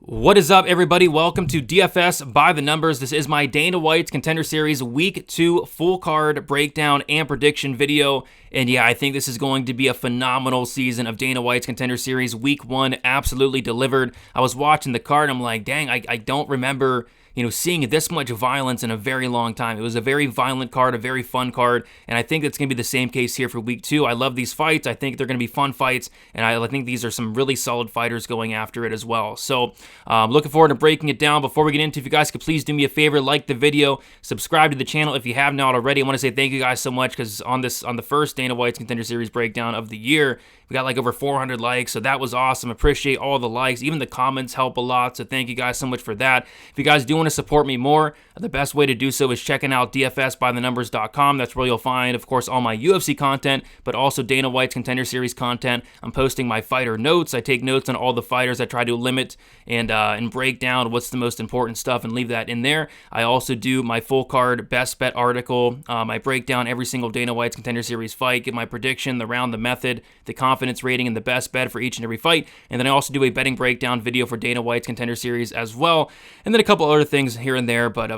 What is up, everybody? Welcome to DFS by the Numbers. This is my Dana White's Contender Series Week 2 full card breakdown and prediction video. And yeah, I think this is going to be a phenomenal season of Dana White's Contender Series. Week 1 absolutely delivered. I was watching the card, I'm like, dang, I don't remember seeing this much violence in a very long time. It was a very violent card, a very fun card, and I think that's going to be the same case here for Week 2. I love these fights. I think they're going to be fun fights, and I think these are some really solid fighters going after it as well. So, looking forward to breaking it down. Before we get into it, if you guys could please do me a favor, like the video, subscribe to the channel if you have not already. I want to say thank you guys so much, because on the first Dana White's Contender Series breakdown of the year, we got like over 400 likes, so that was awesome. Appreciate all the likes. Even the comments help a lot, so thank you guys so much for that. If you guys do want to support me more, the best way to do so is checking out dfsbythenumbers.com. That's where you'll find, of course, all my UFC content, but also Dana White's Contender Series content. I'm posting my fighter notes. I take notes on all the fighters. I try to limit and break down what's the most important stuff and leave that in there. I also do my full card best bet article. I break down every single Dana White's Contender Series fight, give my prediction, the round, the method, the confidence rating, and the best bet for each and every fight. And then I also do a betting breakdown video for Dana White's Contender Series as well. And then a couple other things here and there, but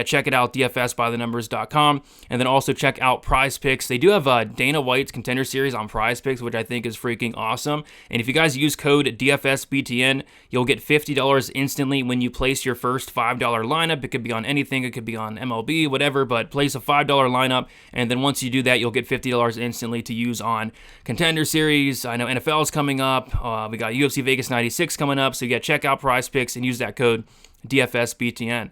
check it out, dfsbythenumbers.com. And then also check out Prize Picks. They do have Dana White's Contender Series on Prize Picks, which I think is freaking awesome. And if you guys use code DFSBTN, you'll get $50 instantly when you place your first $5 lineup. It could be on anything. It could be on MLB, whatever, but place a $5 lineup. And then once you do that, you'll get $50 instantly to use on Contender Series. I know NFL is coming up. We got UFC Vegas 96 coming up. So check out Prize Picks and use that code DFSBTN.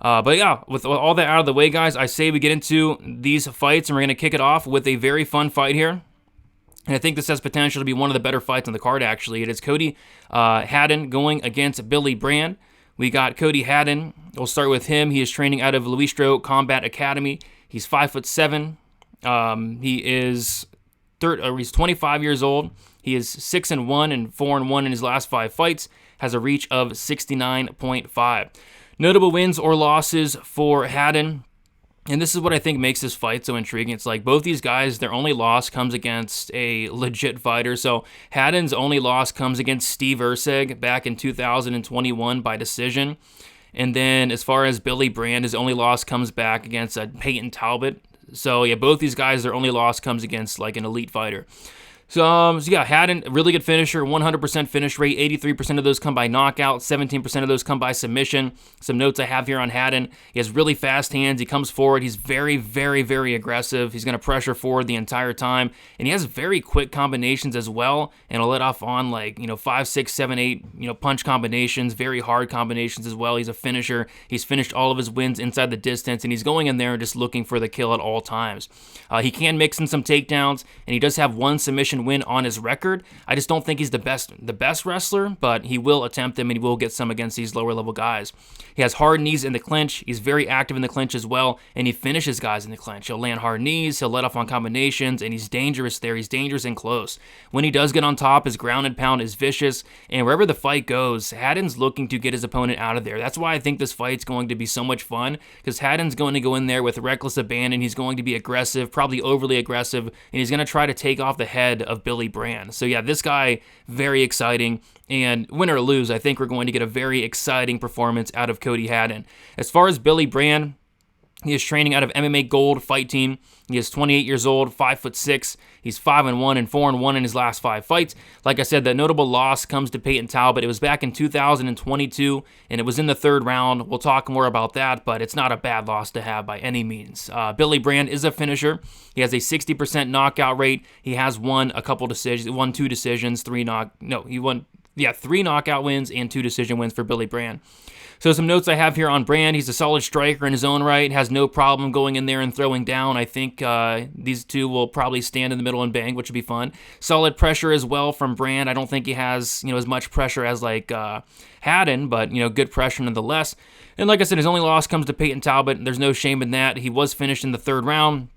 But yeah, with all that out of the way, guys, I say we get into these fights, and we're going to kick it off with a very fun fight here. And I think this has potential to be one of the better fights on the card, actually. It is Cody Haddon going against Billy Brand. We got Cody Haddon. We'll start with him. He is training out of Luistro Combat Academy. He's 5'7". He's 25 years old. He is 6-1 and 4-1 in his last 5 fights. Has a reach of 69.5. Notable wins or losses for Haddon, and this is what I think makes this fight so intriguing. It's like both these guys, their only loss comes against a legit fighter. So Haddon's only loss comes against Steve Erceg back in 2021 by decision. And then as far as Billy Brand, his only loss comes back against Peyton Talbot. So yeah, both these guys, their only loss comes against like an elite fighter. So yeah, Haddon, really good finisher, 100% finish rate, 83% of those come by knockout, 17% of those come by submission. Some notes I have here on Haddon: he has really fast hands, he comes forward, he's very, very, very aggressive, he's going to pressure forward the entire time, and he has very quick combinations as well, and he'll let off on 5, 6, 7, 8, punch combinations, very hard combinations as well. He's a finisher, he's finished all of his wins inside the distance, and he's going in there and just looking for the kill at all times. He can mix in some takedowns, and he does have one submission win on his record. I just don't think he's the best wrestler, but he will attempt them, and he will get some against these lower level guys. He has hard knees in the clinch. He's very active in the clinch as well, and he finishes guys in the clinch. He'll land hard knees, he'll let off on combinations, and he's dangerous there. He's dangerous and close. When he does get on top, his ground and pound is vicious, and wherever the fight goes, Haddon's looking to get his opponent out of there. That's why I think this fight's going to be so much fun, because Haddon's going to go in there with reckless abandon. He's going to be aggressive, probably overly aggressive, and he's going to try to take off the head of Billy Brand. So yeah, this guy, very exciting, and win or lose, I think we're going to get a very exciting performance out of Cody Haddon. As far as Billy Brand, he is training out of MMA Gold Fight Team. He is 28 years old, 5'6". He's 5-1 and 4-1 in his last 5 fights. Like I said, the notable loss comes to Peyton Talbot. It was back in 2022, and it was in the 3rd round. We'll talk more about that, but it's not a bad loss to have by any means. Billy Brand is a finisher. He has a 60% knockout rate. He has won a couple decisions. He won 2 decisions, 3 knockout wins and 2 decision wins for Billy Brand. So some notes I have here on Brand: he's a solid striker in his own right, has no problem going in there and throwing down. I think these two will probably stand in the middle and bang, which would be fun. Solid pressure as well from Brand. I don't think he has as much pressure as Haddon, but good pressure nonetheless. And like I said, his only loss comes to Peyton Talbot. There's no shame in that. He was finished in the 3rd round.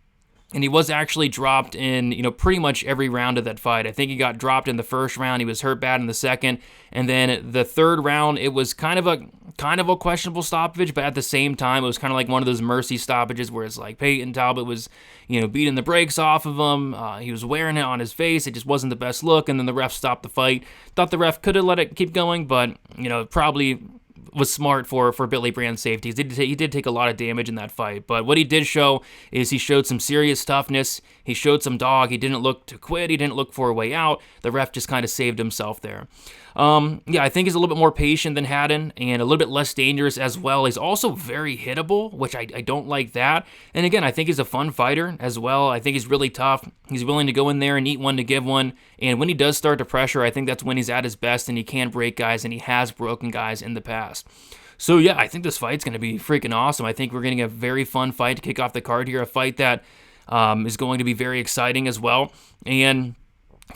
And he was actually dropped in, pretty much every round of that fight. I think he got dropped in the 1st round. He was hurt bad in the 2nd. And then the 3rd round, it was kind of a questionable stoppage, but at the same time, it was kind of like one of those mercy stoppages where it's like Peyton Talbot was, beating the brakes off of him. He was wearing it on his face. It just wasn't the best look. And then the ref stopped the fight. Thought the ref could have let it keep going, but, probably was smart for Billy Brand's safety. He did take a lot of damage in that fight, but what he did show is he showed some serious toughness. He showed some dog. He didn't look to quit. He didn't look for a way out. The ref just kind of saved himself there. I think he's a little bit more patient than Haddon and a little bit less dangerous as well. He's also very hittable, which I don't like that. And again, I think he's a fun fighter as well. I think he's really tough. He's willing to go in there and eat one to give one. And when he does start to pressure, I think that's when he's at his best and he can break guys, and he has broken guys in the past. So yeah, I think this fight's going to be freaking awesome. I think we're getting a very fun fight to kick off the card here, a fight that is going to be very exciting as well. And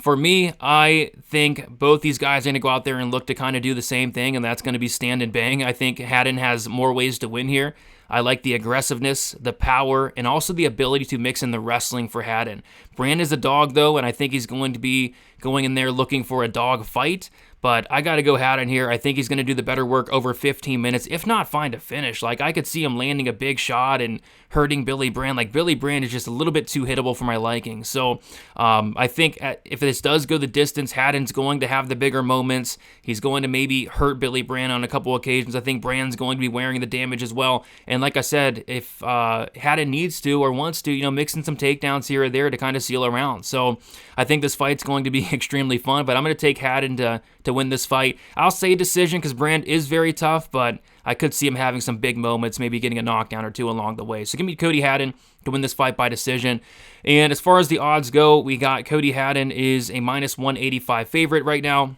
for me, I think both these guys are going to go out there and look to kind of do the same thing, and that's going to be stand and bang. I think Haddon has more ways to win here. I like the aggressiveness, the power, and also the ability to mix in the wrestling for Haddon. Brand is a dog, though, and I think he's going to be going in there looking for a dog fight. But I got to go Haddon here. I think he's going to do the better work over 15 minutes, if not find a finish. Like, I could see him landing a big shot and hurting Billy Brand. Like, Billy Brand is just a little bit too hittable for my liking. So I think if this does go the distance, Haddon's going to have the bigger moments. He's going to maybe hurt Billy Brand on a couple occasions. I think Brand's going to be wearing the damage as well. And like I said, if Haddon needs to or wants to, mix in some takedowns here or there to kind of seal around. So I think this fight's going to be extremely fun, but I'm going to take Haddon to win this fight. I'll say decision because Brand is very tough, but I could see him having some big moments, maybe getting a knockdown or two along the way. So give me Cody Haddon to win this fight by decision. And as far as the odds go, we got Cody Haddon is a minus 185 favorite right now,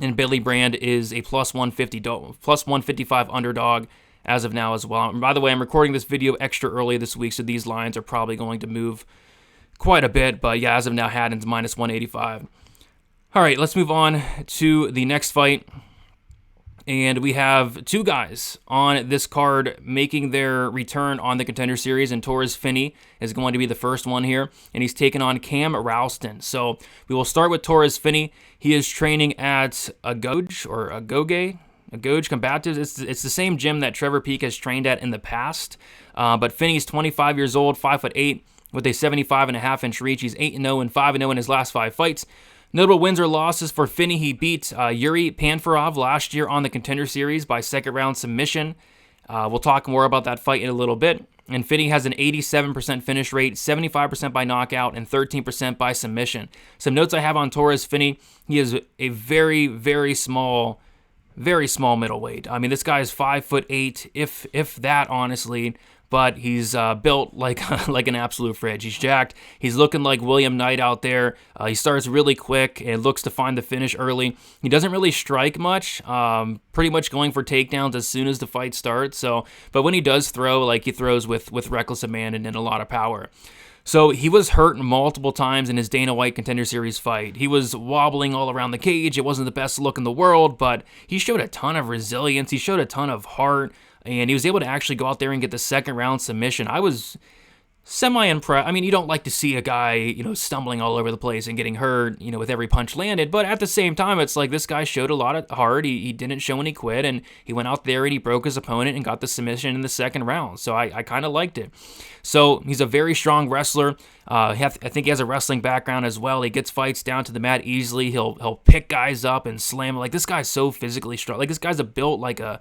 and Billy Brand is a plus 155 underdog as of now as well. And by the way, I'm recording this video extra early this week, so these lines are probably going to move quite a bit. But yeah, as of now, Haddon's minus 185. All right, let's move on to the next fight. And we have two guys on this card making their return on the Contender Series, and Torrez Finney is going to be the first one here, and he's taking on Cam Rowston. So we will start with Torrez Finney. He is training at a Goge Combatives. It's the same gym that Trevor Peake has trained at in the past, but Finney's 25 years old, 5'8", with a 75.5-inch reach. He's 8-0 and 5-0 in his last 5 fights. Notable wins or losses for Finney: he beat Yuri Panfarov last year on the Contender Series by second-round submission. We'll talk more about that fight in a little bit. And Finney has an 87% finish rate, 75% by knockout, and 13% by submission. Some notes I have on Torrez Finney: he is a very, very small middleweight. I mean, this guy is 5'8", if that, honestly. But he's built like an absolute fridge. He's jacked. He's looking like William Knight out there. He starts really quick and looks to find the finish early. He doesn't really strike much, pretty much going for takedowns as soon as the fight starts. But when he does throw, he throws with reckless abandon and a lot of power. So he was hurt multiple times in his Dana White Contender Series fight. He was wobbling all around the cage. It wasn't the best look in the world, but he showed a ton of resilience. He showed a ton of heart. And he was able to actually go out there and get the second-round submission. I was semi-impressed. I mean, you don't like to see a guy, stumbling all over the place and getting hurt, with every punch landed. But at the same time, it's like this guy showed a lot of heart. He didn't show any quit, and he went out there and he broke his opponent and got the submission in the second round. So I kind of liked it. So he's a very strong wrestler. I think he has a wrestling background as well. He gets fights down to the mat easily. He'll pick guys up and slam them. This guy's so physically strong. This guy's built like a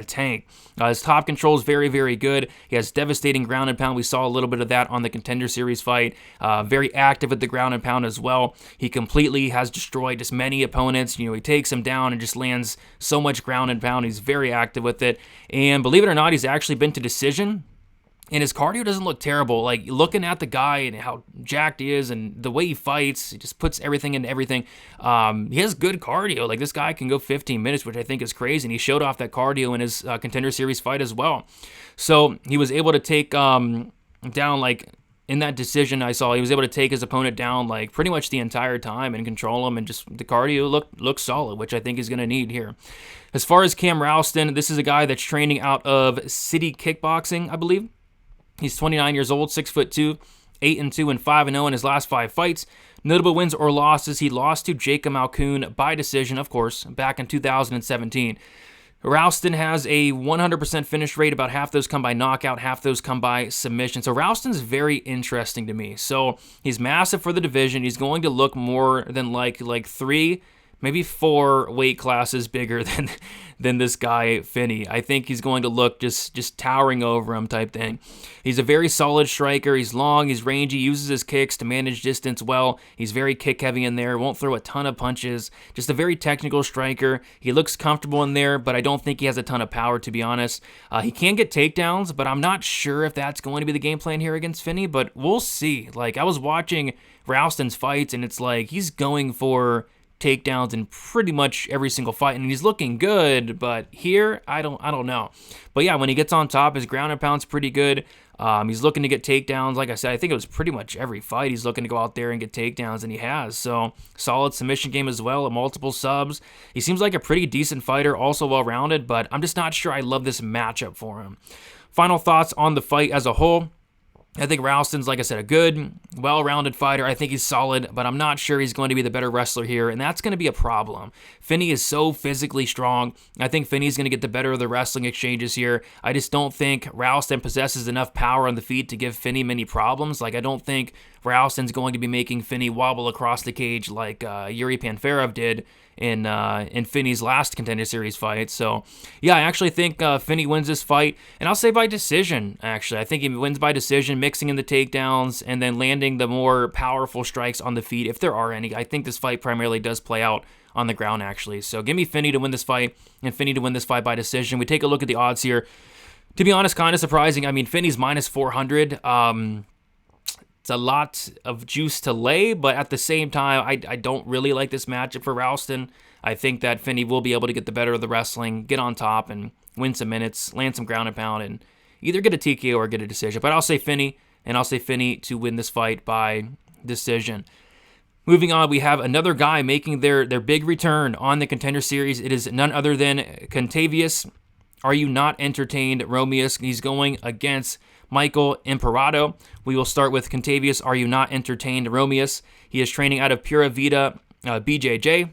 tank. His top control is very, very good. He has devastating ground and pound. We saw a little bit of that on the Contender Series fight. Very active at the ground and pound as well. He completely has destroyed just many opponents. He takes them down and just lands so much ground and pound. He's very active with it. And believe it or not, he's actually been to decision. And his cardio doesn't look terrible. Looking at the guy and how jacked he is and the way he fights, he just puts everything into everything. He has good cardio. This guy can go 15 minutes, which I think is crazy. And he showed off that cardio in his Contender Series fight as well. So he was able to take down, in that decision I saw, he was able to take his opponent down, pretty much the entire time and control him. And just the cardio looked solid, which I think he's going to need here. As far as Cam Rowston, this is a guy that's training out of City Kickboxing, I believe. He's 29 years old, 6'2", 8-2 and 5-0 in his last 5 fights. Notable wins or losses: he lost to Jacob Malkoon by decision, of course, back in 2017. Rowston has a 100% finish rate. About half those come by knockout, half those come by submission. So Rowston's very interesting to me. So he's massive for the division. He's going to look more than like 3, maybe 4 weight classes bigger than this guy Finney. I think he's going to look just towering over him type thing. He's a very solid striker. He's long, he's rangy, uses his kicks to manage distance well. He's very kick heavy in there, won't throw a ton of punches. Just a very technical striker. He looks comfortable in there, but I don't think he has a ton of power, to be honest. He can get takedowns, but I'm not sure if that's going to be the game plan here against Finney, but we'll see. Like, I was watching Rowston's fights, and it's like he's going for takedowns in pretty much every single fight, and he's looking good, but here, I don't know. But yeah, when he gets on top, his ground and pound's pretty good. He's looking to get takedowns. Like I said, I think it was pretty much every fight he's looking to go out there and get takedowns, and he has. So, solid submission game as well, multiple subs. He seems like a pretty decent fighter, also well-rounded, but I'm just not sure I love this matchup for him. Final thoughts on the fight as a whole. I think Rowston's, like I said, a good, well-rounded fighter. I think he's solid, but I'm not sure he's going to be the better wrestler here, and that's going to be a problem. Finney is so physically strong. I think Finney's going to get the better of the wrestling exchanges here. I just don't think Rowston possesses enough power on the feet to give Finney many problems. Like, I don't think Rowston's going to be making Finney wobble across the cage like Yuri Panferev did in Finney's last Contender Series fight. So, yeah, I actually think Finney wins this fight, and I'll say by decision, actually. I think he wins by decision, mixing in the takedowns, and then landing the more powerful strikes on the feet, if there are any. I think this fight primarily does play out on the ground, actually. So, give me Finney to win this fight, and Finney to win this fight by decision. We take a look at the odds here. To be honest, kind of surprising. I mean, Finney's minus 400. It's a lot of juice to lay, but at the same time, I don't really like this matchup for Rowston. I think that Finney will be able to get the better of the wrestling, get on top, and win some minutes, land some ground and pound, and either get a TKO or get a decision. But I'll say Finney, and I'll say Finney to win this fight by decision. Moving on, we have another guy making their big return on the Contender Series. It is none other than Cortavious. Are you not entertained, Romious? He's going against Michael Imperato. We will start with Cortavious. Are you not entertained, Romious? He is training out of Pura Vida, BJJ.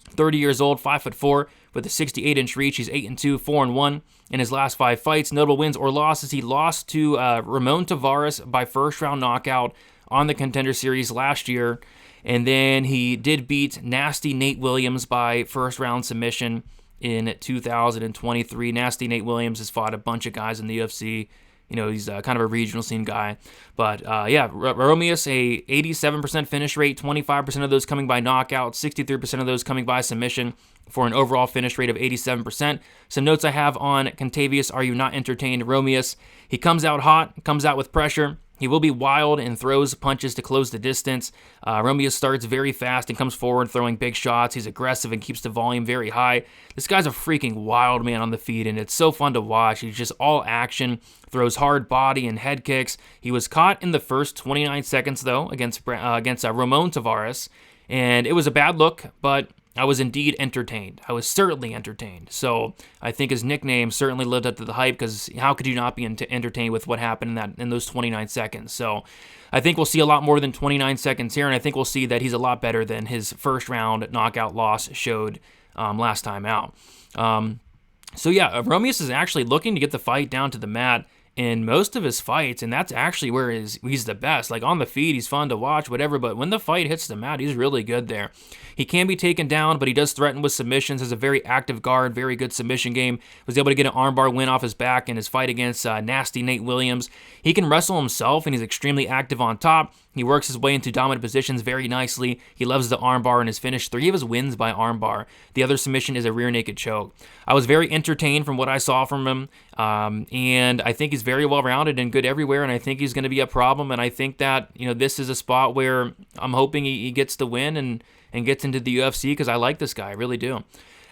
30 years old, 5'4", with a 68-inch reach. He's 8-2, 4-1 in his last 5 fights. Notable wins or losses: he lost to Ramon Tavares by first-round knockout on the Contender Series last year, and then he did beat Nasty Nate Williams by first-round submission in 2023. Nasty Nate Williams has fought a bunch of guys in the UFC. You know, he's kind of a regional scene guy. But, yeah, Romious, a 87% finish rate, 25% of those coming by knockout, 63% of those coming by submission, for an overall finish rate of 87%. Some notes I have on Cortavious: are you not entertained, Romious? He comes out hot, comes out with pressure. He will be wild and throws punches to close the distance. Romious starts very fast and comes forward throwing big shots. He's aggressive and keeps the volume very high. This guy's a freaking wild man on the feet, and it's so fun to watch. He's just all action, throws hard body and head kicks. He was caught in the first 29 seconds, though, against Ramon Tavares, and it was a bad look, but I was indeed entertained. I was certainly entertained. So I think his nickname certainly lived up to the hype, because how could you not be entertained with what happened in those 29 seconds? So I think we'll see a lot more than 29 seconds here, and I think we'll see that he's a lot better than his first round knockout loss showed last time out. So yeah, Romious is actually looking to get the fight down to the mat in most of his fights, and that's actually where he's the best. Like, on the feet, he's fun to watch, whatever, but when the fight hits the mat, he's really good there. He can be taken down, but he does threaten with submissions, has a very active guard, very good submission game, was able to get an armbar win off his back in his fight against Nasty Nate Williams. He can wrestle himself, and he's extremely active on top. He works his way into dominant positions very nicely. He loves the armbar in his finish. 3 of his wins by armbar. The other submission is a rear naked choke. I was very entertained from what I saw from him, and I think he's very well-rounded and good everywhere, and I think he's going to be a problem, and I think that, you know, this is a spot where I'm hoping he gets the win and gets into the UFC, because I like this guy, I really do.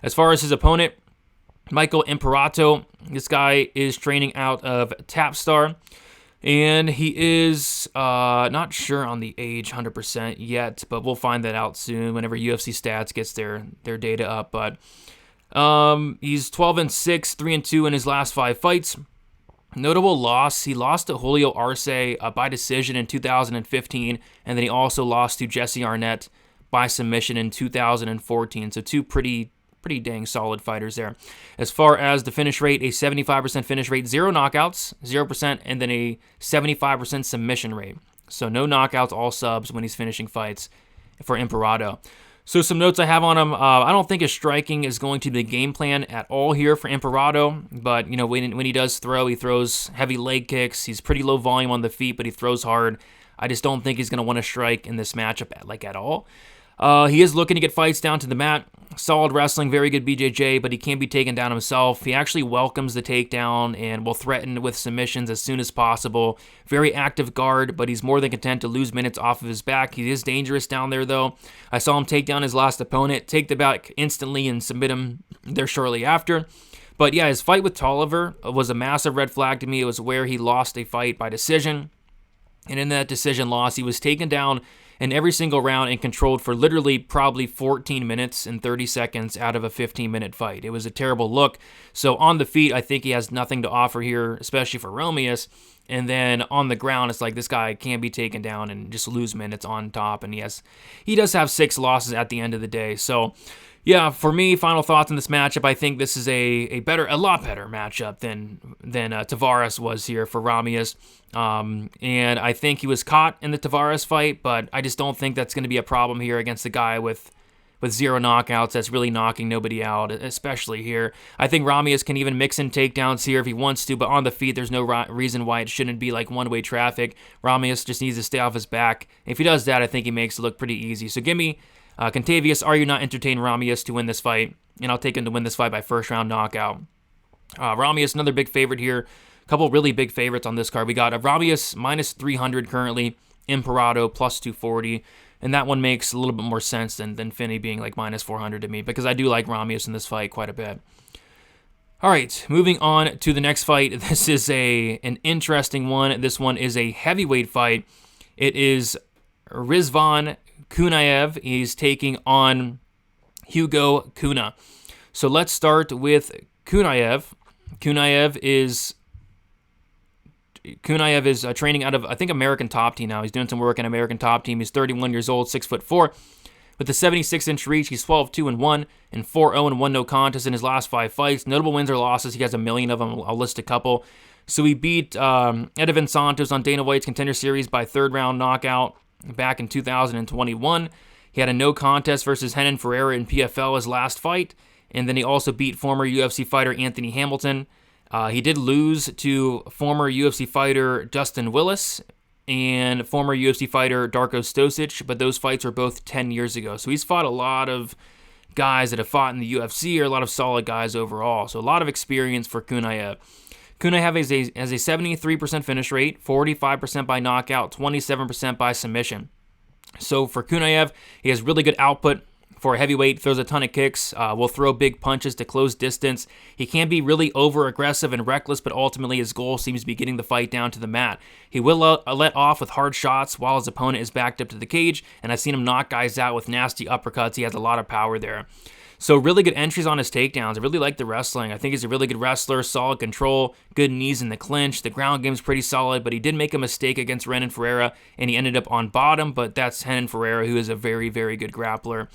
As far as his opponent, Michael Imperato, this guy is training out of Tapstar, and he is not sure on the age 100% yet, but we'll find that out soon whenever UFC Stats gets their data up. But he's 12-6, 3-2 in his last 5 fights. Notable loss: he lost to Julio Arce by decision in 2015, and then he also lost to Jesse Arnett by submission in 2014. So 2 pretty dang solid fighters there. As far as the finish rate, a 75% finish rate, 0 knockouts, 0%, and then a 75% submission rate. So no knockouts, all subs when he's finishing fights for Imperato. So some notes I have on him. I don't think his striking is going to be the game plan at all here for Imperato. But, when he does throw, he throws heavy leg kicks. He's pretty low volume on the feet, but he throws hard. I just don't think he's going to want to strike in this matchup at all. He is looking to get fights down to the mat. Solid wrestling, very good BJJ, but he can't be taken down himself. He actually welcomes the takedown and will threaten with submissions as soon as possible. Very active guard, but he's more than content to lose minutes off of his back. He is dangerous down there, though. I saw him take down his last opponent, take the back instantly, and submit him there shortly after. But yeah, his fight with Tolliver was a massive red flag to me. It was where he lost a fight by decision. And in that decision loss, he was taken down in every single round and controlled for literally probably 14 minutes and 30 seconds out of a 15-minute fight. It was a terrible look. So on the feet, I think he has nothing to offer here, especially for Romious. And then on the ground, it's like this guy can't be taken down and just lose minutes on top. And he does have 6 losses at the end of the day. So yeah, for me, final thoughts on this matchup. I think this is a lot better matchup than Tavares was here for Romious. And I think he was caught in the Tavares fight, but I just don't think that's going to be a problem here against the guy with 0 knockouts that's really knocking nobody out, especially here. I think Romious can even mix in takedowns here if he wants to, but on the feet, there's no reason why it shouldn't be like one-way traffic. Romious just needs to stay off his back. If he does that, I think he makes it look pretty easy. So give me Contavious, are you not entertain Romious to win this fight? And I'll take him to win this fight by first-round knockout. Romious, another big favorite here. A couple really big favorites on this card. We got Romious minus 300 currently, Imperato plus 240, and that one makes a little bit more sense than Finney being like minus 400 to me, because I do like Romious in this fight quite a bit. All right, moving on to the next fight. This is an interesting one. This one is a heavyweight fight. It is Rizvan Kuniev. He's taking on Hugo Cunha. So let's start with Kuniev. Kuniev is training out of, I think, American Top Team now. He's doing some work in American Top Team. He's 31 years old, 6'4". With a 76-inch reach, he's 12-2-1 and 4-0-1 no contest in his last 5 fights. Notable wins or losses, he has a million of them. I'll list a couple. So he beat Edwin Santos on Dana White's Contender Series by 3rd-round knockout back in 2021. He had a no contest versus Haddon Ferreira in PFL his last fight, and then he also beat former UFC fighter Anthony Hamilton. He did lose to former UFC fighter Dustin Willis and former UFC fighter Darko Stosic, but those fights were both 10 years ago. So he's fought a lot of guys that have fought in the UFC, or a lot of solid guys overall. So a lot of experience for Kuniev. Kuniev has a 73% finish rate, 45% by knockout, 27% by submission. So for Kuniev, he has really good output for a heavyweight, throws a ton of kicks, will throw big punches to close distance. He can be really over-aggressive and reckless, but ultimately his goal seems to be getting the fight down to the mat. He will let off with hard shots while his opponent is backed up to the cage, and I've seen him knock guys out with nasty uppercuts. He has a lot of power there. So really good entries on his takedowns. I really like the wrestling. I think he's a really good wrestler, solid control, good knees in the clinch. The ground game's pretty solid, but he did make a mistake against Haddon Ferreira, and he ended up on bottom, but that's Haddon Ferreira, who is a very, very good grappler.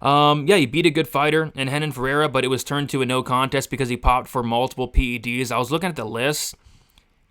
He beat a good fighter in Haddon Ferreira, but it was turned to a no contest because he popped for multiple PEDs. I was looking at the list,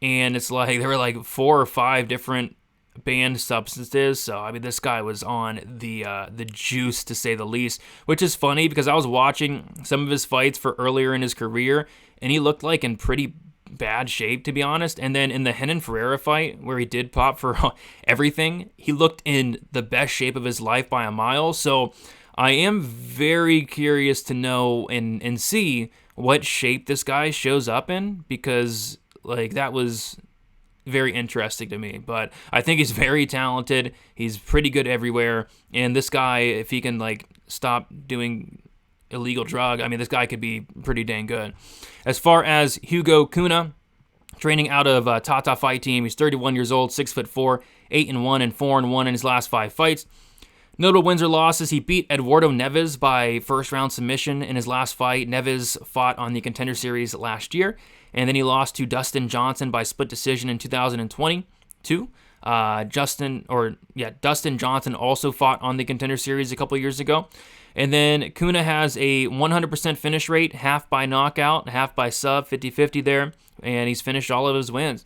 and it's like there were like 4 or 5 different banned substances. So I mean, this guy was on the juice, to say the least, which is funny because I was watching some of his fights for earlier in his career, and he looked like in pretty bad shape, to be honest. And then in the Haddon Ferreira fight, where he did pop for everything, he looked in the best shape of his life by a mile. So I am very curious to know and see what shape this guy shows up in, because like that was very interesting to me. But I think he's very talented. He's pretty good everywhere. And this guy, if he can like stop doing illegal drug, I mean, this guy could be pretty dang good. As far as Hugo Cunha, training out of Tata Fight Team, he's 31 years old, 6'4", 8-1 and 4-1 in his last 5 fights. Notable wins or losses, he beat Eduardo Neves by first-round submission in his last fight. Neves fought on the Contender Series last year, and then he lost to Dustin Johnson by split decision in 2022. Dustin Johnson also fought on the Contender Series a couple years ago. And then Cunha has a 100% finish rate, half by knockout, half by sub, 50-50 there, and he's finished all of his wins.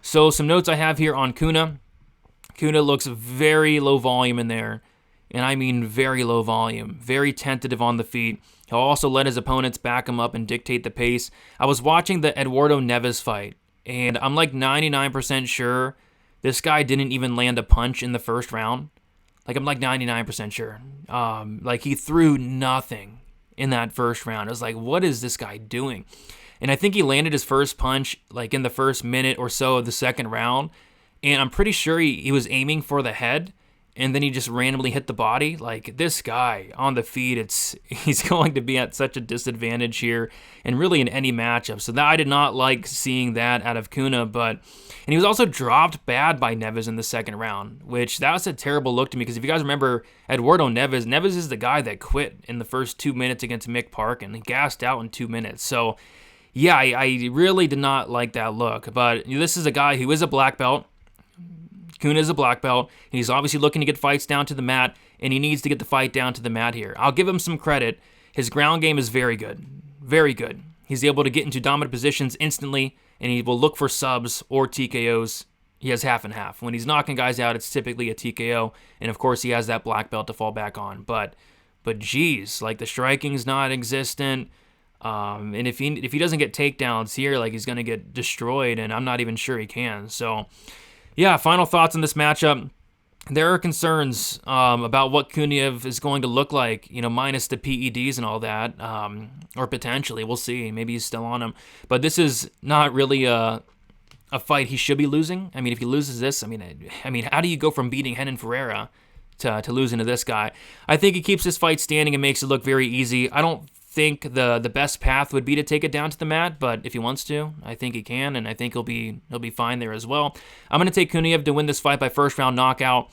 So some notes I have here on Cunha. Cunha looks very low volume in there. and I mean very low volume, very tentative on the feet. He'll also let his opponents back him up and dictate the pace. I was watching the Eduardo Neves fight, and I'm like 99% sure this guy didn't even land a punch in the first round. Like, I'm like 99% sure. Like, he threw nothing in that first round. I was like, what is this guy doing? And I think he landed his first punch, like, in the first minute or so of the second round. And I'm pretty sure he was aiming for the head, and then he just randomly hit the body. Like, this guy on the feet, he's going to be at such a disadvantage here, and really in any matchup. So that I did not like seeing that out of Cunha, and he was also dropped bad by Neves in the second round, which that was a terrible look to me, because if you guys remember Eduardo Neves is the guy that quit in the first 2 minutes against Mick Park, and he gassed out in 2 minutes. So yeah, I really did not like that look, but this is a guy who is a black belt. Cunha is a black belt, and he's obviously looking to get fights down to the mat, and he needs to get the fight down to the mat here. I'll give him some credit. His ground game is very good. Very good. He's able to get into dominant positions instantly, and he will look for subs or TKOs. He has half and half. When he's knocking guys out, it's typically a TKO, and of course he has that black belt to fall back on. But geez, like, the striking's not existent. And if he doesn't get takedowns here, like, he's going to get destroyed, and I'm not even sure he can. So yeah, final thoughts on this matchup. There are concerns about what Kuniev is going to look like, minus the PEDs and all that, or potentially. We'll see. Maybe he's still on him. But this is not really a fight he should be losing. I mean, if he loses this, I mean, how do you go from beating Renan Ferreira to losing to this guy? I think he keeps this fight standing and makes it look very easy. I don't think the best path would be to take it down to the mat, but if he wants to, I think he can, and I think he'll be fine there as well. I'm going to take Kuniev to win this fight by first round knockout,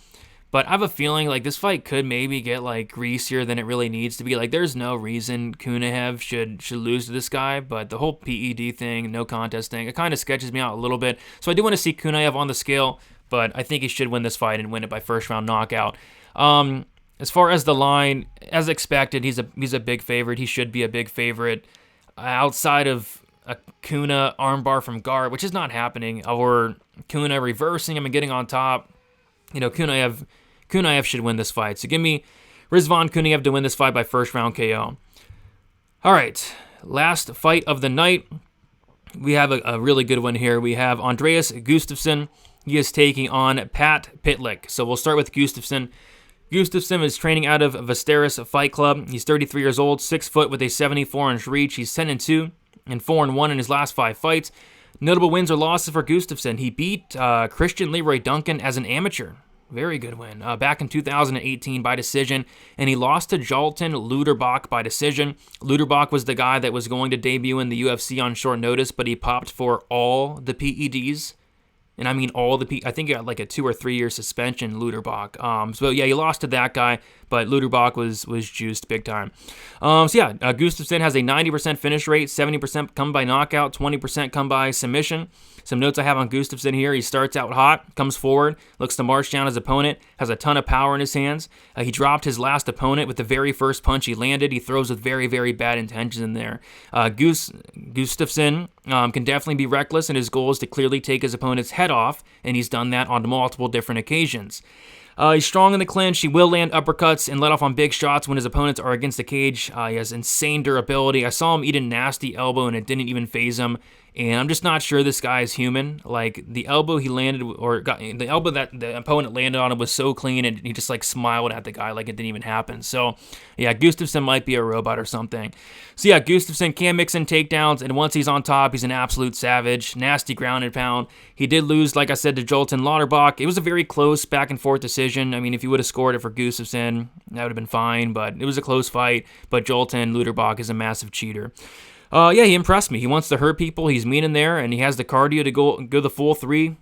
but I have a feeling like this fight could maybe get like greasier than it really needs to be. Like, there's no reason Kuniev should lose to this guy, but the whole PED thing, no contest thing, it kind of sketches me out a little bit. So I do want to see Kuniev on the scale, but I think he should win this fight and win it by first round knockout. As far as the line, as expected, he's a big favorite. He should be a big favorite. Outside of a Cunha armbar from guard, which is not happening, or Cunha reversing him and getting on top, Kuniev should win this fight. So give me Rizvan Kuniev to win this fight by first round KO. All right, last fight of the night. We have a really good one here. We have Andreas Gustafsson. He is taking on Pat Pytlik. So we'll start with Gustafsson. Gustafsson is training out of Vesteris Fight Club. He's 33 years old, 6 foot with a 74-inch reach. He's 10-2 and 4-1 in his last 5 fights. Notable wins or losses for Gustafsson. He beat Christian Leroy Duncan as an amateur. Very good win. Back in 2018 by decision, and he lost to Jalton Luderbach by decision. Luderbach was the guy that was going to debut in the UFC on short notice, but he popped for all the PEDs. And I mean I think he got like a 2 or 3 year suspension, Luderbach. So yeah, he lost to that guy, but Luderbach was juiced big time. Gustafsson has a 90% finish rate, 70% come by knockout, 20% come by submission. Some notes I have on Gustafsson here: he starts out hot, comes forward, looks to march down his opponent, has a ton of power in his hands. He dropped his last opponent with the very first punch he landed. He throws with very, very bad intentions in there. Gustafsson can definitely be reckless, and his goal is to clearly take his opponent's head off, and he's done that on multiple different occasions. He's strong in the clinch. He will land uppercuts and let off on big shots when his opponents are against the cage. He has insane durability. I saw him eat a nasty elbow, and it didn't even faze him. And I'm just not sure this guy is human. Like, the elbow he landed, the elbow that the opponent landed on, it was so clean, and he just like smiled at the guy like it didn't even happen. So yeah, Gustafsson might be a robot or something. So yeah, Gustafsson can mix in takedowns, and once he's on top, he's an absolute savage. Nasty ground and pound. He did lose, like I said, to Jalton Luderbach. It was a very close back and forth decision. I mean, if you would have scored it for Gustafsson, that would have been fine, but it was a close fight. But Jalton Luderbach is a massive cheater. He impressed me. He wants to hurt people. He's mean in there, and he has the cardio to go the full 3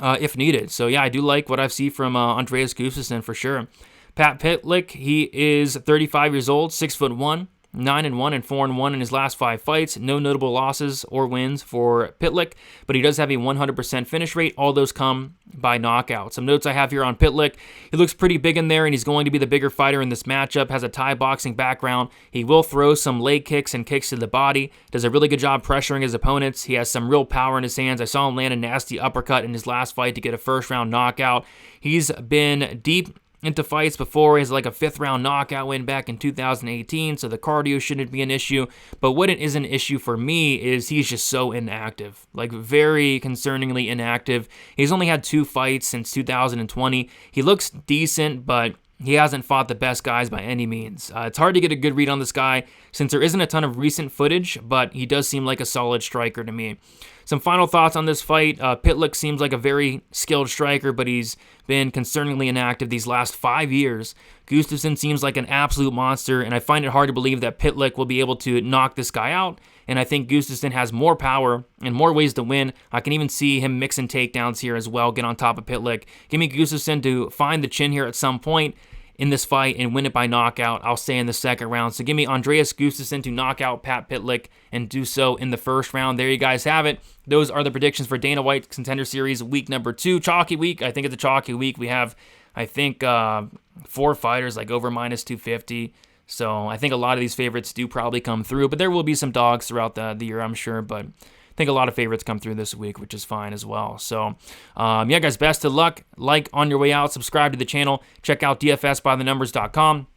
if needed. So yeah, I do like what I've seen from Andreas Gustafsson for sure. Pat Pytlik, he is 35 years old, 6'1", 9-1 and 4-1 in his last 5 fights. No notable losses or wins for Pytlik, but he does have a 100% finish rate. All those come by knockout. Some notes I have here on Pytlik: he looks pretty big in there, and he's going to be the bigger fighter in this matchup. Has a Thai boxing background. He will throw some leg kicks and kicks to the body. Does a really good job pressuring his opponents. He has some real power in his hands. I saw him land a nasty uppercut in his last fight to get a first round knockout. He's been deep into fights before. He has like a 5th round knockout win back in 2018, so the cardio shouldn't be an issue. But what it is an issue for me is he's just so inactive, like very concerningly inactive. He's only had 2 fights since 2020. He looks decent, but he hasn't fought the best guys by any means. It's hard to get a good read on this guy since there isn't a ton of recent footage, but he does seem like a solid striker to me. Some final thoughts on this fight. Pytlik seems like a very skilled striker, but he's been concerningly inactive these last 5 years. Gustafsson seems like an absolute monster, and I find it hard to believe that Pytlik will be able to knock this guy out. And I think Gustafsson has more power and more ways to win. I can even see him mixing takedowns here as well, get on top of Pytlik. Give me Gustafsson to find the chin here at some point in this fight and win it by knockout. I'll say in the 2nd round. So give me Andreas Gustafsson to knock out Pat Pytlik and do so in the 1st round. There you guys have it. Those are the predictions for Dana White's Contender Series week number 2. Chalky week. I think it's a chalky week. We have, I think, 4 fighters like over minus 250. So I think a lot of these favorites do probably come through, but there will be some dogs throughout the year, I'm sure. But I think a lot of favorites come through this week, which is fine as well. So, yeah, guys, best of luck. Like on your way out. Subscribe to the channel. Check out dfsbythenumbers.com.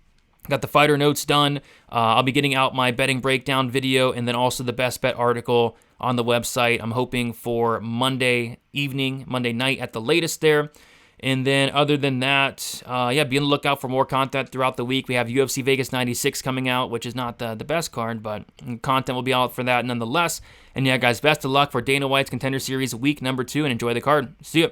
Got the fighter notes done. I'll be getting out my betting breakdown video and then also the best bet article on the website. I'm hoping for Monday evening, Monday night at the latest there. And then other than that, yeah, be on the lookout for more content throughout the week. We have UFC Vegas 96 coming out, which is not the best card, but content will be out for that nonetheless. And yeah, guys, best of luck for Dana White's Contender Series week number 2, and enjoy the card. See ya.